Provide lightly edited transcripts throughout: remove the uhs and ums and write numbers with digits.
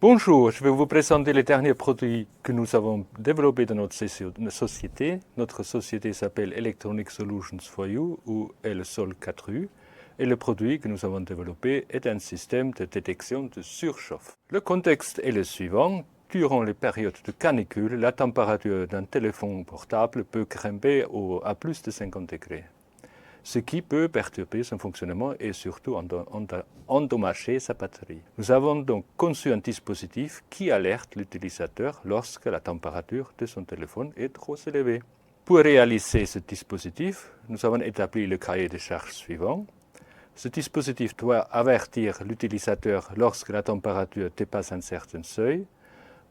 Bonjour, je vais vous présenter les derniers produits que nous avons développés dans notre société. Notre société s'appelle Electronic Solutions for You ou ELSOL 4U et le produit que nous avons développé est un système de détection de surchauffe. Le contexte est le suivant. Durant les périodes de canicule, la température d'un téléphone portable peut grimper à plus de 50 degrés, ce qui peut perturber son fonctionnement et surtout endommager sa batterie. Nous avons donc conçu un dispositif qui alerte l'utilisateur lorsque la température de son téléphone est trop élevée. Pour réaliser ce dispositif, nous avons établi le cahier de charges suivant. Ce dispositif doit avertir l'utilisateur lorsque la température dépasse un certain seuil.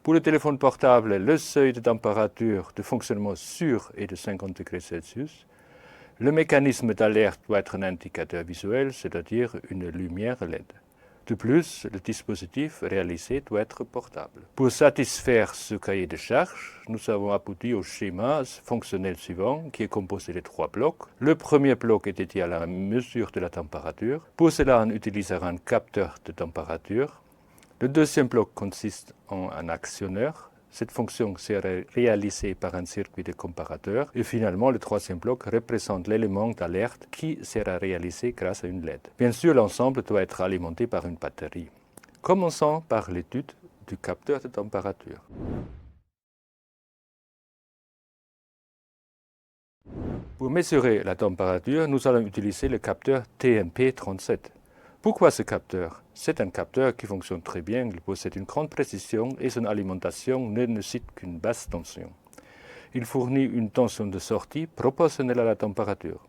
Pour le téléphone portable, le seuil de température de fonctionnement sûr est de 50 degrés Celsius. Le mécanisme d'alerte doit être un indicateur visuel, c'est-à-dire une lumière LED. De plus, le dispositif réalisé doit être portable. Pour satisfaire ce cahier de charges, nous avons abouti au schéma fonctionnel suivant, qui est composé de 3 blocs. Le premier bloc est dédié à la mesure de la température. Pour cela, on utilisera un capteur de température. Le deuxième bloc consiste en un actionneur. Cette fonction sera réalisée par un circuit de comparateur. Et finalement, le troisième bloc représente l'élément d'alerte qui sera réalisé grâce à une LED. Bien sûr, l'ensemble doit être alimenté par une batterie. Commençons par l'étude du capteur de température. Pour mesurer la température, nous allons utiliser le capteur TMP37. Pourquoi ce capteur? C'est un capteur qui fonctionne très bien, il possède une grande précision et son alimentation ne nécessite qu'une basse tension. Il fournit une tension de sortie proportionnelle à la température.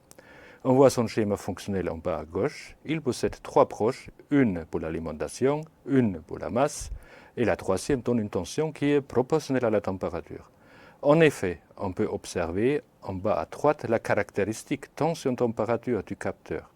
On voit son schéma fonctionnel en bas à gauche. Il possède 3 broches, une pour l'alimentation, une pour la masse, et la troisième donne une tension qui est proportionnelle à la température. En effet, on peut observer en bas à droite la caractéristique tension-température du capteur.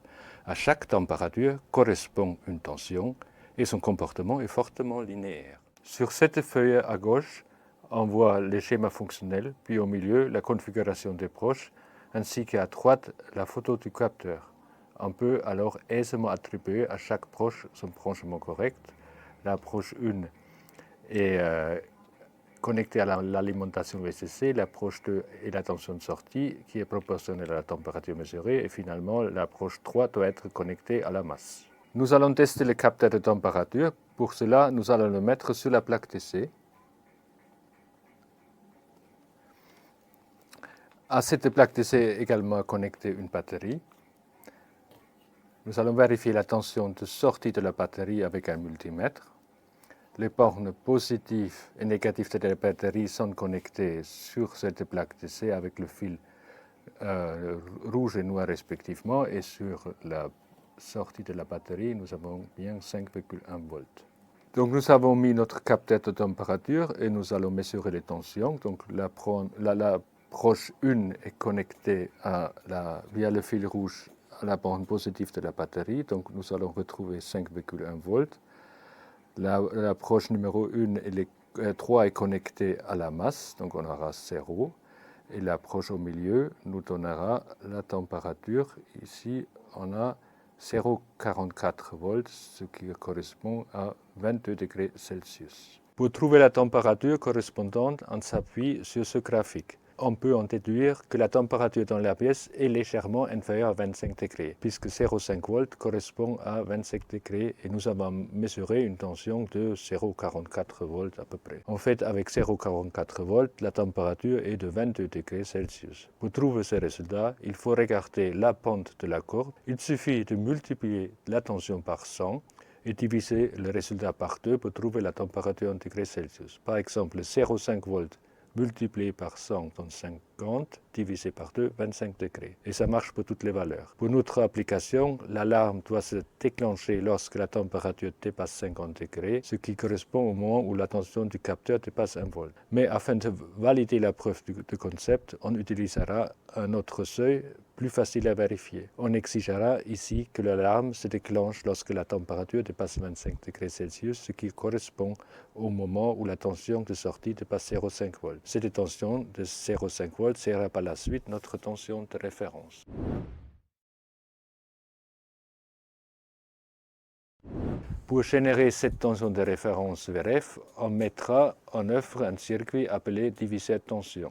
À chaque température correspond une tension et son comportement est fortement linéaire. Sur cette feuille à gauche, on voit les schémas fonctionnels, puis au milieu la configuration des broches, ainsi qu'à droite la photo du capteur. On peut alors aisément attribuer à chaque broche son branchement correct. La broche 1 est connectée à l'alimentation VCC, l'approche 2 est la tension de sortie qui est proportionnelle à la température mesurée et finalement l'approche 3 doit être connectée à la masse. Nous allons tester le capteur de température. Pour cela, nous allons le mettre sur la plaque DC. À cette plaque DC est également connectée une batterie. Nous allons vérifier la tension de sortie de la batterie avec un multimètre. Les bornes positifs et négatifs de la batterie sont connectés sur cette plaque DC avec le fil rouge et noir respectivement. Et sur la sortie de la batterie, nous avons bien 5,1 volts. Donc nous avons mis notre capteur de température et nous allons mesurer les tensions. Donc la broche 1 est connectée via le fil rouge à la borne positive de la batterie. Donc nous allons retrouver 5,1 volts. La broche numéro 1 et 3 est connectée à la masse, donc on aura 0. Et la broche au milieu nous donnera la température. Ici, on a 0,44 volts, ce qui correspond à 22 degrés Celsius. Pour trouver la température correspondante, on s'appuie sur ce graphique. On peut en déduire que la température dans la pièce est légèrement inférieure à 25 degrés, puisque 0,5 volts correspond à 25 degrés et nous avons mesuré une tension de 0,44 volts à peu près. En fait, avec 0,44 volts, la température est de 22 degrés Celsius. Pour trouver ce résultat, il faut regarder la pente de la courbe. Il suffit de multiplier la tension par 100 et diviser le résultat par 2 pour trouver la température en degrés Celsius. Par exemple, 0,5 volts multiplié par 100 donne 50, divisé par 2, 25 degrés. Et ça marche pour toutes les valeurs. Pour notre application, l'alarme doit se déclencher lorsque la température dépasse 50 degrés, ce qui correspond au moment où la tension du capteur dépasse 1 volt. Mais afin de valider la preuve du concept, on utilisera un autre seuil plus facile à vérifier. On exigera ici que l'alarme se déclenche lorsque la température dépasse 25 degrés Celsius, ce qui correspond au moment où la tension de sortie dépasse 0,5 volts. Cette tension de 0,5 volts sera par la suite notre tension de référence. Pour générer cette tension de référence VRF, on mettra en œuvre un circuit appelé diviseur de tension.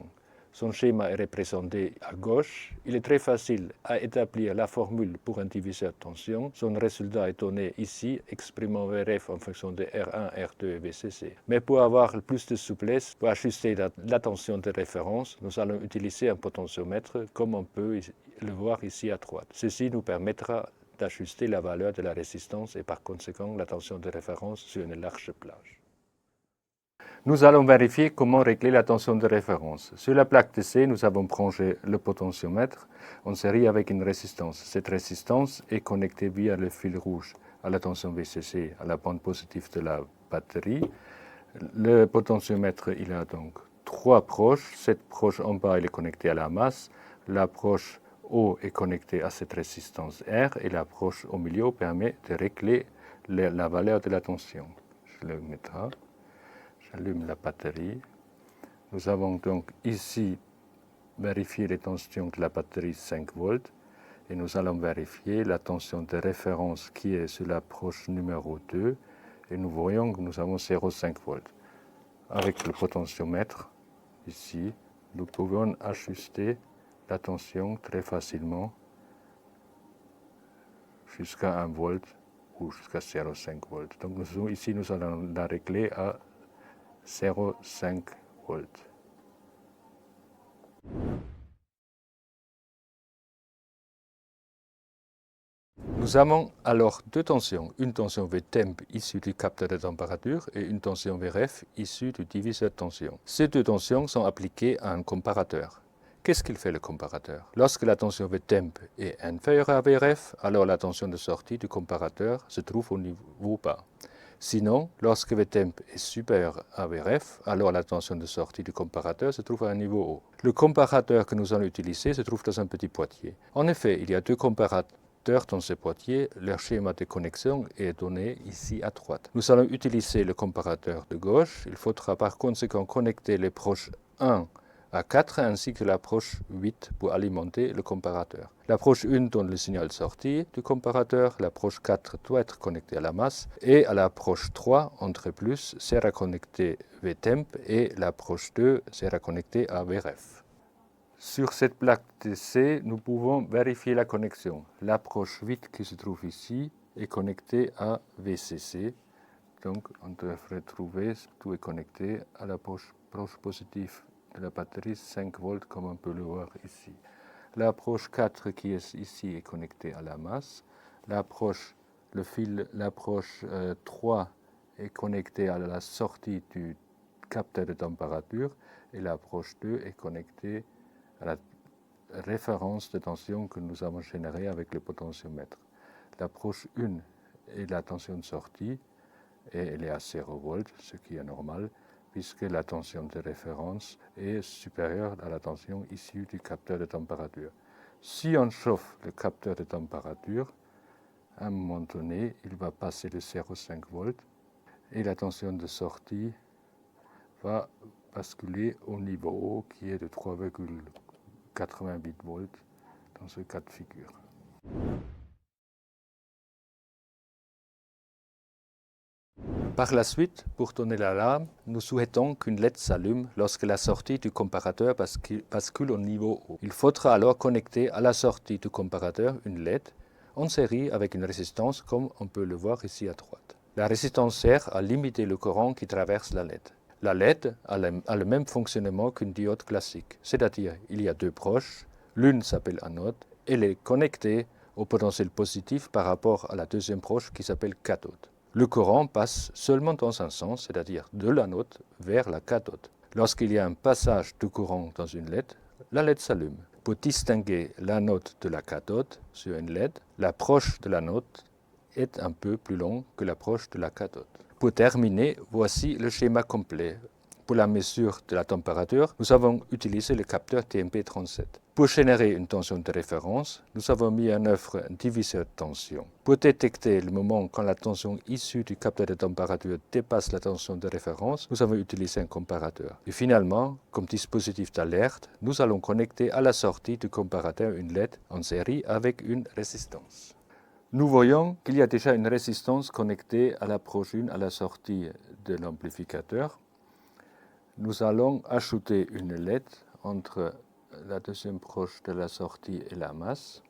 Son schéma est représenté à gauche. Il est très facile à établir la formule pour un diviseur de tension. Son résultat est donné ici, exprimant VRF en fonction de R1, R2 et VCC. Mais pour avoir plus de souplesse, pour ajuster la tension de référence, nous allons utiliser un potentiomètre, comme on peut le voir ici à droite. Ceci nous permettra d'ajuster la valeur de la résistance et par conséquent la tension de référence sur une large plage. Nous allons vérifier comment régler la tension de référence. Sur la plaque DC, nous avons branché le potentiomètre en série avec une résistance. Cette résistance est connectée via le fil rouge à la tension VCC, à la bande positive de la batterie. Le potentiomètre, il a donc 3 broches. Cette broche en bas, elle est connectée à la masse. La broche haut est connectée à cette résistance R et la broche au milieu permet de régler la valeur de la tension. Je le mettrai. J'allume la batterie. Nous avons donc ici vérifié les tensions de la batterie 5 volts et nous allons vérifier la tension de référence qui est sur la broche numéro 2 et nous voyons que nous avons 0,5 volts. Avec le potentiomètre, ici, nous pouvons ajuster la tension très facilement jusqu'à 1 volt ou jusqu'à 0,5 volts. Donc ici, nous allons la régler à 0,5 volts. Nous avons alors deux tensions, une tension Vtemp issue du capteur de température et une tension VRF issue du diviseur de tension. Ces deux tensions sont appliquées à un comparateur. Qu'est-ce qu'il fait le comparateur? Lorsque la tension Vtemp est inférieure à VRF, alors la tension de sortie du comparateur se trouve au niveau bas. Sinon, lorsque Vtemp est supérieur à VRF, alors la tension de sortie du comparateur se trouve à un niveau haut. Le comparateur que nous allons utiliser se trouve dans un petit boîtier. En effet, il y a deux comparateurs dans ce boîtier. Leur schéma de connexion est donné ici à droite. Nous allons utiliser le comparateur de gauche. Il faudra par conséquent connecter les broches 1 à 4 ainsi que l'approche 8 pour alimenter le comparateur. L'approche 1 donne le signal sortie du comparateur, l'approche 4 doit être connectée à la masse et à l'approche 3, entre plus, sera connecté Vtemp et l'approche 2 sera connectée à VRF. Sur cette plaque DC, nous pouvons vérifier la connexion. L'approche 8 qui se trouve ici est connectée à VCC. Donc on devrait trouver, tout est connecté à l'approche positive de la batterie 5 volts comme on peut le voir ici. L'approche 4 qui est ici est connectée à la masse. L'approche 3 est connectée à la sortie du capteur de température et l'approche 2 est connectée à la référence de tension que nous avons générée avec le potentiomètre. L'approche 1 est la tension de sortie et elle est à 0 volts, ce qui est normal, puisque la tension de référence est supérieure à la tension issue du capteur de température. Si on chauffe le capteur de température, à un moment donné, il va passer de 0,5 volts et la tension de sortie va basculer au niveau haut qui est de 3,88 volts dans ce cas de figure. Par la suite, pour donner l'alarme, nous souhaitons qu'une LED s'allume lorsque la sortie du comparateur bascule au niveau haut. Il faudra alors connecter à la sortie du comparateur une LED en série avec une résistance comme on peut le voir ici à droite. La résistance sert à limiter le courant qui traverse la LED. La LED a le même fonctionnement qu'une diode classique, c'est-à-dire il y a deux broches, l'une s'appelle anode, elle est connectée au potentiel positif par rapport à la deuxième broche qui s'appelle cathode. Le courant passe seulement dans un sens, c'est-à-dire de l'anode vers la cathode. Lorsqu'il y a un passage de courant dans une LED, la LED s'allume. Pour distinguer l'anode de la cathode sur une LED, l'approche de l'anode est un peu plus longue que l'approche de la cathode. Pour terminer, voici le schéma complet. Pour la mesure de la température, nous avons utilisé le capteur TMP37. Pour générer une tension de référence, nous avons mis en œuvre un diviseur de tension. Pour détecter le moment quand la tension issue du capteur de température dépasse la tension de référence, nous avons utilisé un comparateur. Et finalement, comme dispositif d'alerte, nous allons connecter à la sortie du comparateur une LED en série avec une résistance. Nous voyons qu'il y a déjà une résistance connectée à la proche 1 à la sortie de l'amplificateur. Nous allons ajouter une LED entre la deuxième proche de la sortie et la masse.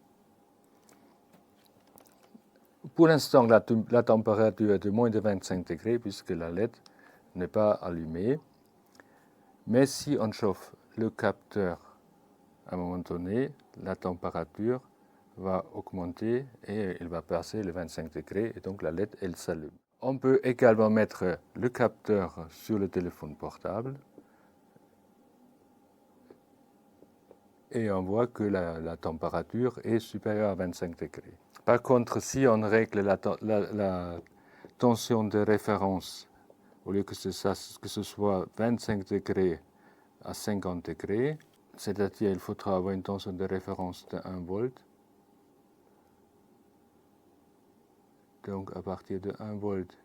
Pour l'instant, la température est de moins de 25 degrés puisque la LED n'est pas allumée. Mais si on chauffe le capteur à un moment donné, la température va augmenter et il va passer les 25 degrés et donc la LED, elle s'allume. On peut également mettre le capteur sur le téléphone portable et on voit que la température est supérieure à 25 degrés. Par contre, si on règle la tension de référence, au lieu que ce soit 25 degrés à 50 degrés, c'est-à-dire il faudra avoir une tension de référence de 1 volt. Donc à partir de 1 volt,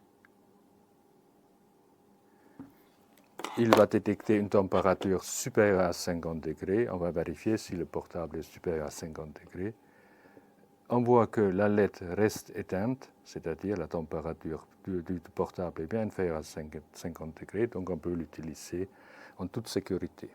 il va détecter une température supérieure à 50 degrés. On va vérifier si le portable est supérieur à 50 degrés. On voit que la LED reste éteinte, c'est-à-dire la température du portable est bien inférieure à 50 degrés, donc on peut l'utiliser en toute sécurité.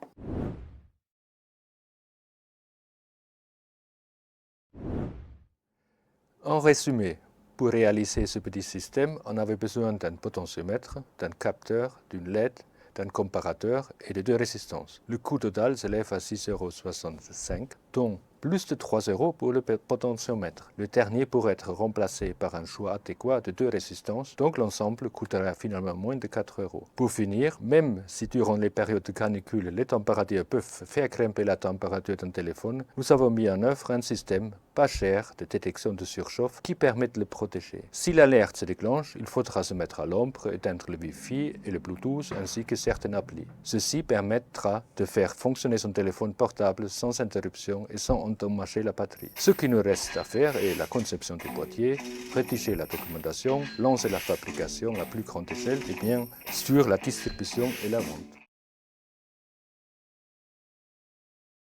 En résumé, pour réaliser ce petit système, on avait besoin d'un potentiomètre, d'un capteur, d'une LED, d'un comparateur et de 2 résistances. Le coût total s'élève à 6,65 €, dont plus de 3 € pour le potentiomètre. Le dernier pourrait être remplacé par un choix adéquat de 2 résistances, donc l'ensemble coûtera finalement moins de 4 €. Pour finir, même si durant les périodes de canicule, les températures peuvent faire grimper la température d'un téléphone, nous avons mis en œuvre un système pas cher de détection de surchauffe qui permet de le protéger. Si l'alerte se déclenche, il faudra se mettre à l'ombre, éteindre le Wi-Fi et le Bluetooth ainsi que certaines applis. Ceci permettra de faire fonctionner son téléphone portable sans interruption et sans endommager la batterie. Ce qui nous reste à faire est la conception du boîtier, rédiger la documentation, lancer la fabrication à plus grande échelle et bien sûr la distribution et la vente.